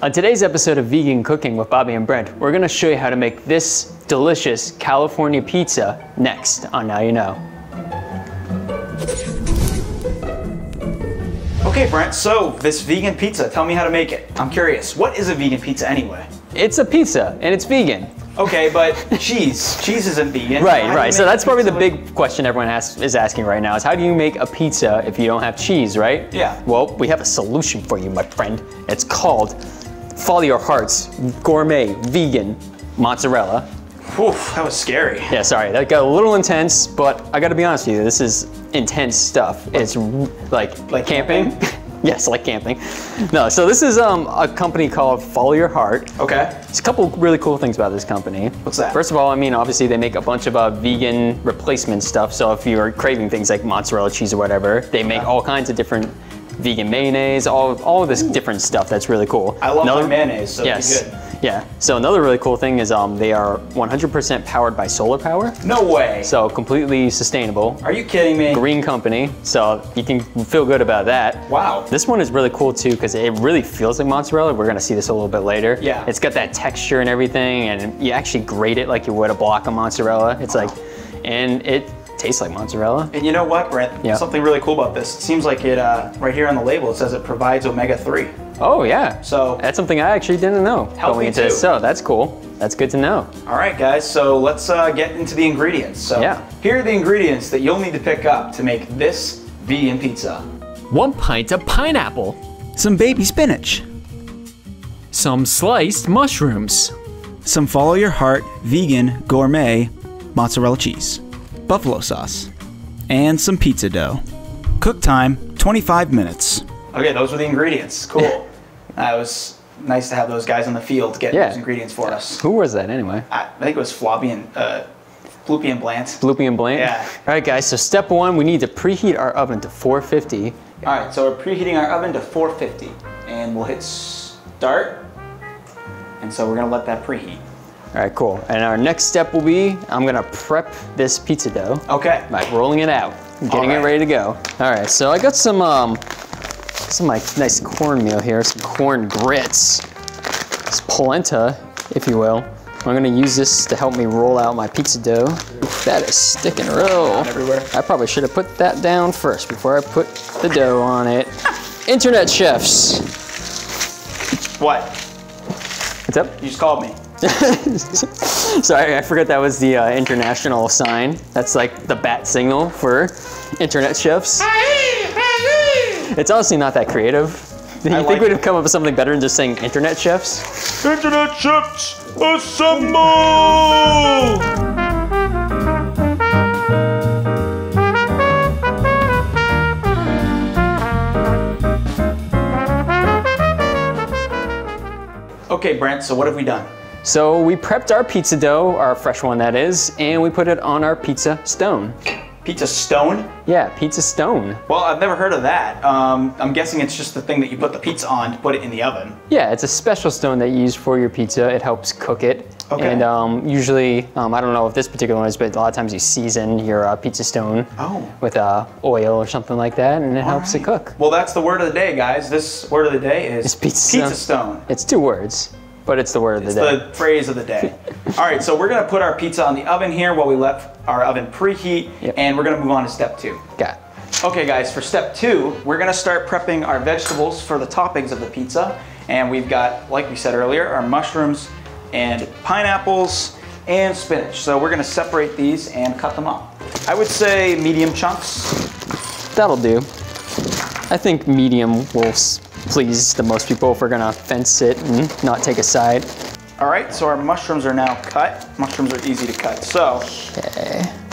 On today's episode of Vegan Cooking with Bobby and Brent, we're gonna show you how to make this delicious California pizza next on Now You Know. Okay, Brent, so this vegan pizza, tell me how to make it. I'm curious, what is a vegan pizza anyway? It's a pizza and it's vegan. Okay, but cheese isn't vegan. Right. So that's probably the big question everyone is asking right now is how do you make a pizza if you don't have cheese, right? Yeah. Well, we have a solution for you, my friend. It's called Follow Your Heart's Gourmet Vegan Mozzarella. Whew, that was scary. Yeah, sorry, that got a little intense, but I gotta be honest with you, this is intense stuff. It's like camping? Yes, like camping. No, so this is a company called Follow Your Heart. Okay. There's a couple really cool things about this company. What's that? First of all, I mean, obviously they make a bunch of vegan replacement stuff. So if you're craving things like mozzarella cheese or whatever, they make all kinds of different vegan mayonnaise, all of this different stuff that's really cool. I love my mayonnaise, so yes. it's good. Yeah, so another really cool thing is they are 100% powered by solar power. No way. So completely sustainable. Are you kidding me? Green company, so you can feel good about that. Wow. This one is really cool too because it really feels like mozzarella. We're gonna see this a little bit later. Yeah. It's got that texture and everything, and you actually grate it like you would a block of mozzarella. It's like, and it tastes like mozzarella. And you know what, Brent? Yeah. Something really cool about this. It seems like it, right here on the label, it says it provides omega-3. Oh yeah. So that's something I actually didn't know going into this. So that's cool. That's good to know. All right, guys, so let's get into the ingredients. So yeah. Here are the ingredients that you'll need to pick up to make this vegan pizza. 1 pint of pineapple, some baby spinach, some sliced mushrooms, some Follow Your Heart vegan gourmet mozzarella cheese, buffalo sauce, and some pizza dough. Cook time, 25 minutes. Okay, those were the ingredients. Cool. It was nice to have those guys in the field getting those ingredients for us. Who was that anyway? I think it was Floppy and Bloopy and Blant. Bloopy and Blant? Yeah. All right, guys, so step one, we need to preheat our oven to 450. All right, so we're preheating our oven to 450, and we'll hit start. And so we're gonna let that preheat. All right, cool. And our next step will be, I'm gonna prep this pizza dough. Okay. By rolling it out, getting it ready to go. All right, so I got some like nice cornmeal here, some corn grits. It's polenta, if you will. I'm gonna use this to help me roll out my pizza dough. Oof, that is sticking real. Everywhere. I probably should have put that down first before I put the dough on it. Internet chefs. What? What's up? You just called me. Sorry, I forgot that was the international sign. That's like the bat signal for internet chefs. It's honestly not that creative. Do you think we'd have come up with something better than just saying internet chefs? Internet chefs, assemble! Okay, Brent, so what have we done? So we prepped our pizza dough, our fresh one that is, and we put it on our pizza stone. Pizza stone? Yeah, pizza stone. Well, I've never heard of that. I'm guessing it's just the thing that you put the pizza on to put it in the oven. Yeah, it's a special stone that you use for your pizza. It helps cook it. Okay. And usually, I don't know if this particular one is, but a lot of times you season your pizza stone with oil or something like that, and it helps it cook. Well, that's the word of the day, guys. This word of the day is pizza stone. It's 2 words. But it's the word of the day. It's the phrase of the day. All right, so we're gonna put our pizza on the oven here while we let our oven preheat, and we're gonna move on to step 2. Got it. Okay guys, for step 2, we're gonna start prepping our vegetables for the toppings of the pizza. And we've got, like we said earlier, our mushrooms and pineapples and spinach. So we're gonna separate these and cut them up. I would say medium chunks. That'll do. I think medium will please the most people if we're gonna fence it and not take a side. All right, so our mushrooms are now cut. Mushrooms are easy to cut. So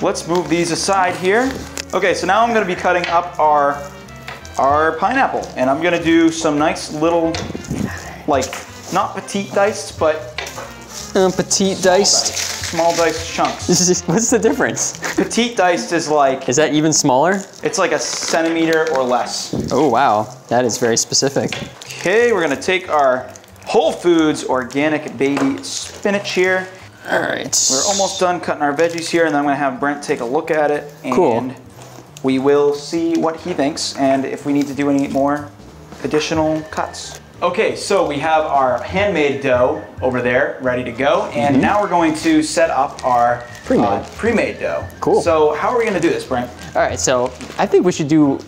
let's move these aside here. Okay, so now I'm gonna be cutting up our pineapple, and I'm gonna do some nice little, like, not petite diced, but petite diced. Small diced chunks. What's the difference? Petite diced is like... Is that even smaller? It's like a centimeter or less. Oh, wow. That is very specific. Okay, we're gonna take our Whole Foods organic baby spinach here. All right. We're almost done cutting our veggies here, and then I'm gonna have Brent take a look at it. And cool. We will see what he thinks and if we need to do any more additional cuts. Okay, so we have our handmade dough over there ready to go, and now we're going to set up our pre-made dough. Cool. So how are we gonna do this, Brent? All right, so I think we should do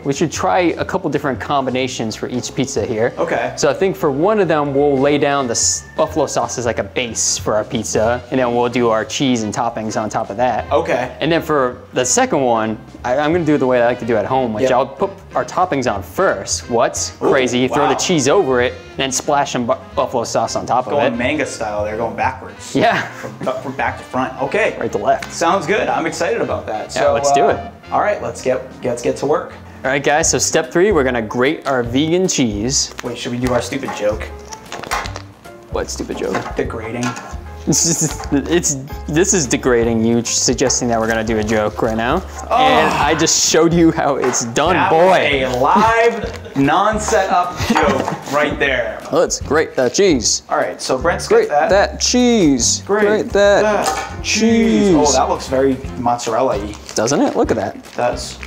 we should try a couple different combinations for each pizza here. Okay. So I think for one of them, we'll lay down the buffalo sauce as like a base for our pizza, and then we'll do our cheese and toppings on top of that. Okay. And then for the second one, I'm gonna do it the way I like to do at home, which Yep. I'll put our toppings on first. What's crazy, Ooh, throw wow. the cheese over it, and then splash some buffalo sauce on top of Going it. manga style there, going backwards. Yeah. From back to front. Okay. Right to left. Sounds good. I'm excited about that. So, let's do it. All right, let's get to work. All right, guys, so step 3, we're gonna grate our vegan cheese. Wait, should we do our stupid joke? What stupid joke? The grating. This is degrading, you suggesting that we're gonna do a joke right now. And I just showed you how it's done, That boy. was a live, non-set up joke right there. Let's grate that cheese. All right, so Brent's Grate got that cheese. Grate that cheese. cheese. Oh, that looks very mozzarella-y. Doesn't it? Look at that. It does.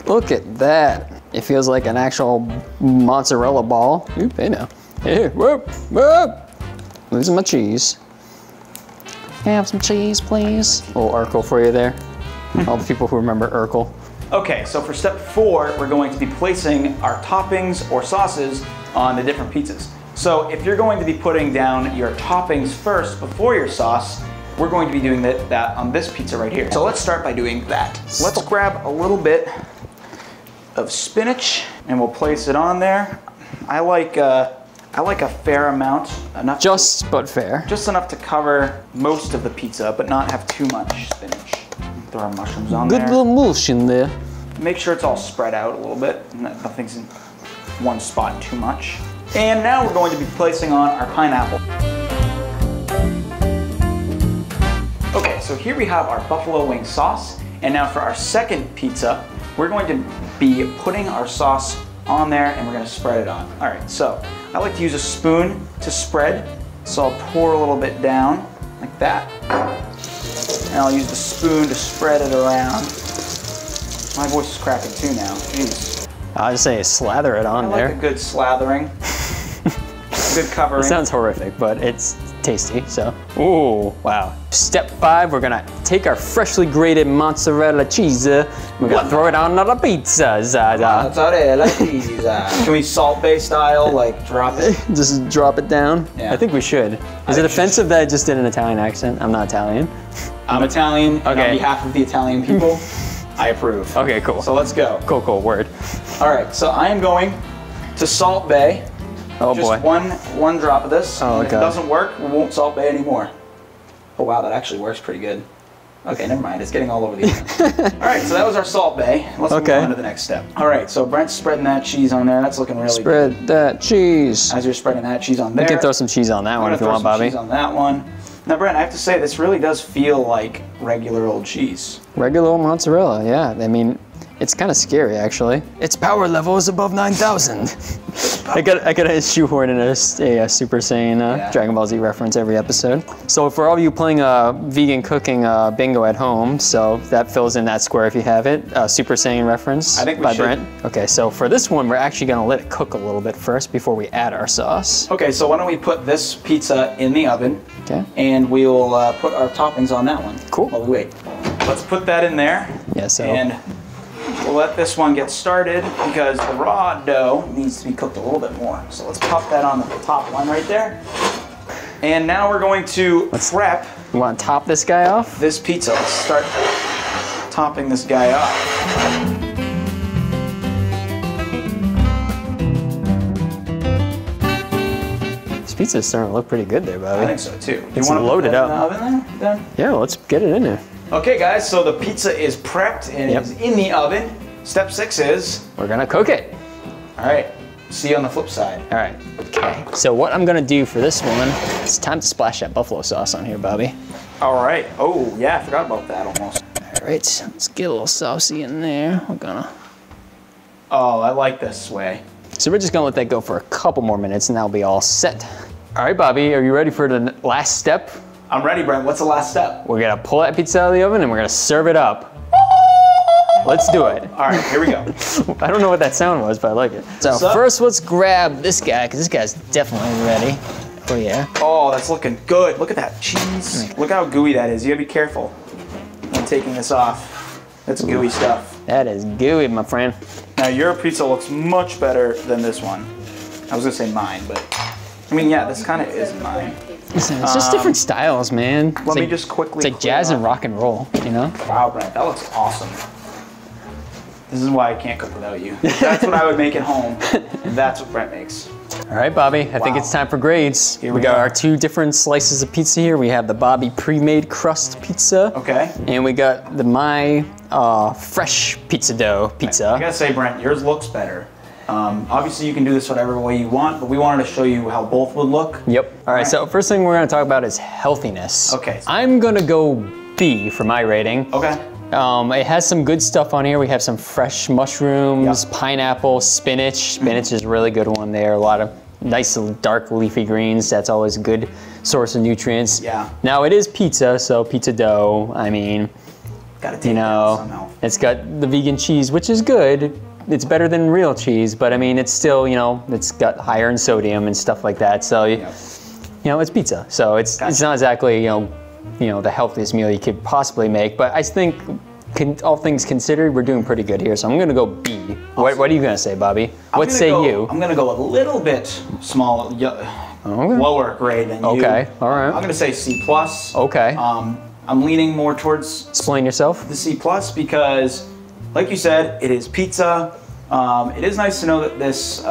Look at that. It feels like an actual mozzarella ball. Oop, hey now. Hey, whoop, whoop. Losing my cheese. Can I have some cheese, please? A little Urkel for you there. All the people who remember Urkel. Okay, so for step 4, we're going to be placing our toppings or sauces on the different pizzas. So if you're going to be putting down your toppings first before your sauce, we're going to be doing that on this pizza right here. So let's start by doing that. Let's grab a little bit of spinach and we'll place it on there. I like a fair amount, enough. Just but fair. Just enough to cover most of the pizza, but not have too much spinach. Throw our mushrooms on Good there. little emulsion there. Make sure it's all spread out a little bit, and that nothing's in one spot too much. And now we're going to be placing on our pineapple. Okay, so here we have our buffalo wing sauce, and now for our second pizza, we're going to be putting our sauce on there and we're gonna spread it on. All right, so I like to use a spoon to spread, so I'll pour a little bit down like that. And I'll use the spoon to spread it around. My voice is cracking too now, jeez. I'll just say slather it on I there. like a good slathering, good covering. It sounds horrific, but it's tasty, so. Ooh, wow. Step 5, we're gonna take our freshly grated mozzarella cheese, we're gonna throw it on the pizza. Mozzarella pizza. Can we Salt Bay style, like drop it? Just drop it down? Yeah. I think we should. Is it offensive that I just did an Italian accent? I'm not Italian. I'm Italian, and on Okay. behalf of the Italian people, I approve. Okay, cool. So let's go. Cool, word. All right, so I am going to Salt Bay. Oh Just boy. one drop of this. Oh, and if it God. doesn't work, we won't Salt Bay anymore. Oh wow, that actually works pretty good. Okay, never mind. It's getting all over the internet. All right, so that was our Salt Bay. Let's move on to the next step. All right, so Brent's spreading that cheese on there. That's looking really good. Spread that cheese. As you're spreading that cheese on there. You can throw some cheese on that I'm one gonna if you throw want, some Bobby. cheese on that one. Now, Brent, I have to say, this really does feel like regular old cheese. Regular old mozzarella, yeah. I mean, it's kind of scary, actually. Its power level is above 9,000. I gotta shoehorn in a Super Saiyan Dragon Ball Z reference every episode. So for all of you playing vegan cooking bingo at home, so that fills in that square if you have it. Super Saiyan reference I think we by should. Brent. Okay, so for this one, we're actually gonna let it cook a little bit first before we add our sauce. Okay, so why don't we put this pizza in the oven, Okay. and we'll put our toppings on that one. Cool. While we wait. Let's put that in there. Yeah, so. And we'll let this one get started because the raw dough needs to be cooked a little bit more. So let's pop that on the top one right there. And now we're going to prep You wanna top this guy off? this pizza. Let's start topping this guy off. This pizza is starting to look pretty good there, Bobby. I think so too. Do It's you want to loaded put that up. in the oven then? Yeah, let's get it in there. Okay guys, so the pizza is prepped and Yep. is in the oven. Step 6 is, We're gonna cook it. all right, see you on the flip side. All right, okay. So what I'm gonna do for this one, it's time to splash that buffalo sauce on here, Bobby. All right, oh yeah, I forgot about that almost. All right, let's get a little saucy in there. We're gonna. Oh, I like this way. So we're just gonna let that go for a couple more minutes and that'll be all set. All right, Bobby, are you ready for the last step? I'm ready, Brent. What's the last step? We're gonna pull that pizza out of the oven and we're gonna serve it up. Let's do it. All right, here we go. I don't know what that sound was, but I like it. So first, let's grab this guy, because this guy's definitely ready. Oh yeah. Oh, that's looking good. Look at that cheese. Look how gooey that is. You gotta be careful when taking this off. That's gooey stuff. That is gooey, my friend. Now your pizza looks much better than this one. I was gonna say mine, but I mean, yeah, this kind of is mine. Listen, it's just different styles, man. Let me just quickly. It's like jazz and rock and roll, you know? Wow, Brent, that looks awesome. This is why I can't cook without you. That's what I would make at home, and that's what Brent makes. All right, Bobby, I think it's time for grades. Here we got our 2 different slices of pizza here. We have the Bobby pre-made crust pizza. Okay. And we got the My fresh pizza dough pizza. I gotta say, Brent, yours looks better. Obviously, you can do this whatever way you want, but we wanted to show you how both would look. Yep. All right, so first thing we're gonna talk about is healthiness. Okay. I'm gonna go B for my rating. Okay. It has some good stuff on here. We have some fresh mushrooms, pineapple, spinach. Spinach is a really good one there. A lot of nice dark leafy greens. That's always a good source of nutrients. Yeah. Now it is pizza, so pizza dough. I mean, Gotta take that somehow. it's got the vegan cheese, which is good. It's better than real cheese, but I mean, it's still, you know, it's got higher in sodium and stuff like that. So, you know, it's pizza. So it's not exactly, you know, the healthiest meal you could possibly make. But I think, all things considered, we're doing pretty good here. So I'm gonna go B. What are you gonna say, Bobby? What say you? I'm gonna go a little bit smaller, lower grade than you. Okay, all right. I'm gonna say C+. Okay. I'm leaning more towards Explain yourself. the C+ because, like you said, it is pizza. It is nice to know that this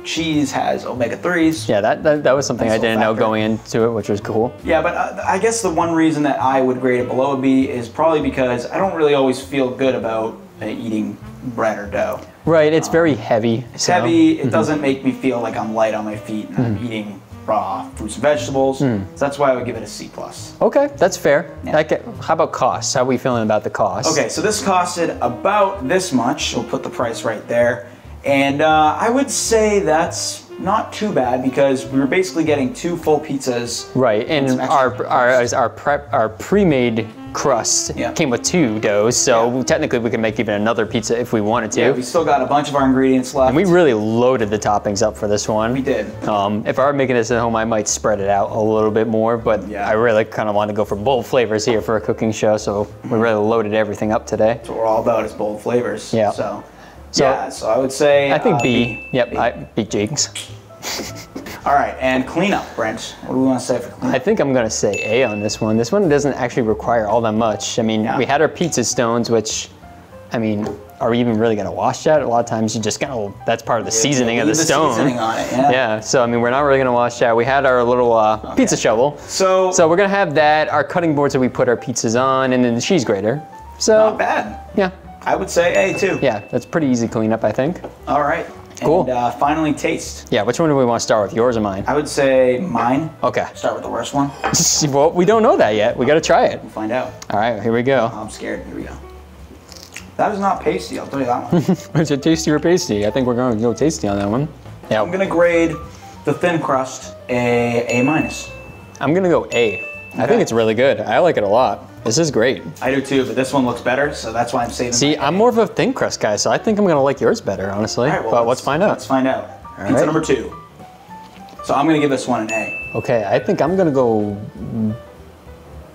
cheese has omega-3s. Yeah, that was something I didn't know going into it, which was cool. Yeah, but I guess the one reason that I would grade it below a B is probably because I don't really always feel good about eating bread or dough. Right, it's very heavy. It's heavy, it doesn't make me feel like I'm light on my feet and I'm eating raw fruits and vegetables. So that's why I would give it a C+. Okay, that's fair. Yeah. How about cost? How are we feeling about the cost? Okay, so this costed about this much. We'll put the price right there. And I would say that's not too bad because we were basically getting 2 full pizzas. Right, and our pre-made crust came with 2 doughs, so technically we can make even another pizza if we wanted to. Yeah, we still got a bunch of our ingredients left. And we really loaded the toppings up for this one. We did. If I were making this at home, I might spread it out a little bit more, but I really kind of want to go for bold flavors here for a cooking show, so we really loaded everything up today. That's what we're all about, is bold flavors. Yeah. So I would say I think B. B. Yep, B Jigs. All right, and cleanup, Brent. What do we want to say for cleanup? I think I'm gonna say A on this one. This one doesn't actually require all that much. I mean, we had our pizza stones, which, I mean, are we even really gonna wash that? A lot of times you just gotta, that's part of the seasoning of the stone. Seasoning on it, yeah, so I mean, we're not really gonna wash that. We had our little pizza shovel. So we're gonna have that, our cutting boards that we put our pizzas on, and then the cheese grater. So not bad. Yeah. I would say A too. Yeah, that's pretty easy cleanup, I think. All right. Cool. And finally, taste. Yeah, which one do we want to start with, yours or mine? I would say mine. Okay. Start with the worst one. Well, we don't know that yet. We got to try it. We'll find out. All right, here we go. I'm scared. Here we go. That is not pasty, I'll tell you that one. Is it tasty or pasty? I think we're going to go tasty on that one. Yeah. I'm going to grade the thin crust A minus. I'm going to go A. I think it's really good. I like it a lot. This is great. I do too, but this one looks better, so that's why I'm saving. See, I'm more of a thin crust guy, so I think I'm going to like yours better, honestly. All right, well, but let's find out. Let's find out. Pizza number 2. So I'm going to give this one an A. Okay, I think I'm going to go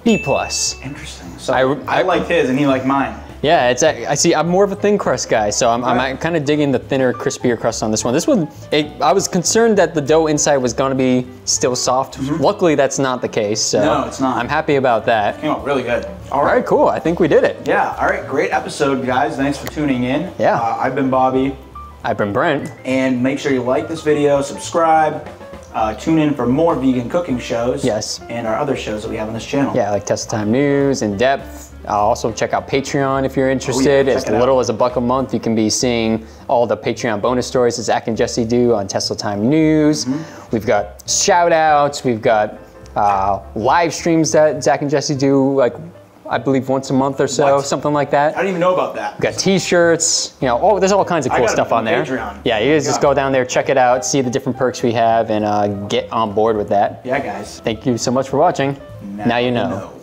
B+. Interesting. So I liked his and he liked mine. Yeah, I see. I'm more of a thin crust guy, so I'm kind of digging the thinner, crispier crust on this one. This one, I was concerned that the dough inside was going to be still soft. Luckily, that's not the case. So no, it's not. I'm happy about that. Came out really good. All right, cool. I think we did it. Yeah. All right, great episode, guys. Thanks for tuning in. Yeah. I've been Bobby. I've been Brent. And make sure you like this video, subscribe. Tune in for more vegan cooking shows. Yes. And our other shows that we have on this channel. Yeah, like Tesla Time News, In Depth. Also check out Patreon if you're interested. As little as $1 a month, you can be seeing all the Patreon bonus stories that Zach and Jesse do on Tesla Time News. We've got shout outs, we've got live streams that Zach and Jesse do, like I believe once a month or so, something like that. I didn't even know about that. We've got t-shirts, you know, there's all kinds of cool stuff on there. Patreon. Yeah, you guys just go down there, check it out, see the different perks we have, and get on board with that. Yeah, guys. Thank you so much for watching. Now you know.